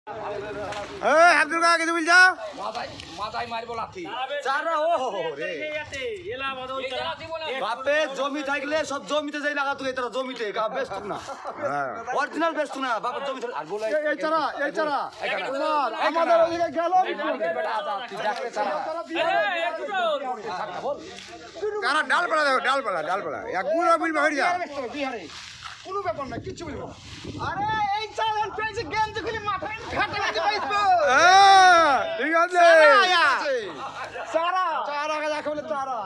আব্দুল কাকা কিছু বলছো? মাথায় মারবো লাথি। চারা ও রে বাপে জমি থাকলে সব জমিতে যাই লাগা তুই তোরা জমিতে কা বেস্ট না অরিজিনাল বেস্ট না বাপের জমি আর বলে এই চারা তোমার আমাদের ওদিকে গেল কারা ডালপালা দেখো ডালপালা এক গুলো বলবে হয়ে যা বিহারে কোনো ব্যাপার না কিচ্ছু বলবো না। আরে এই চালান পেয়েছে গেঞ্জি খুলে মাথায় ঘাটে লাগে বাইসবো ঠিক আছে চারা চারা গাজা খাবলে চারা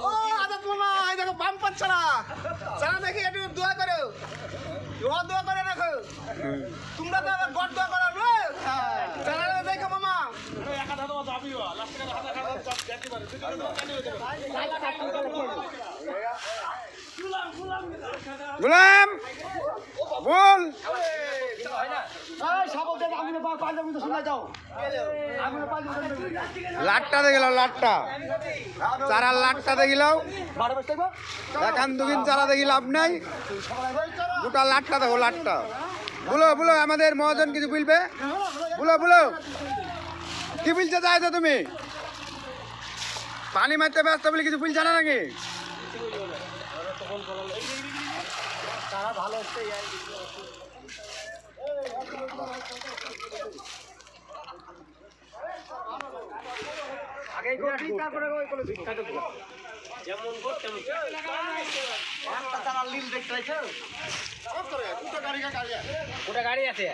ও আদা মামা এই দেখো বাম্পার চারা চারা দেখি একটু দোয়া করো দোয়া করে রাখো তোমরা তো আবার গড দোয়া করো চারা দেখো মামা গুলাম বল লাটটা দেখিলাম লাটটা চারার লাটটা দেখিলাম দেখান দুদিন চারা দেখি লাভ নাই গোটা লাটটা দেখো লাটটা বলো আমাদের মহাজন কিছু বলবে বলো কি বলছে চাইছো তুমি পানি মারতে ব্যস্ত বলে কিছু বলছে না নাকি আগে করবি তারপরে ওই কোন ভিক্ষা দেব যেমন গো তেমন একটা তারা লীল দেখতে আইছো কোটা গাড়ি আছে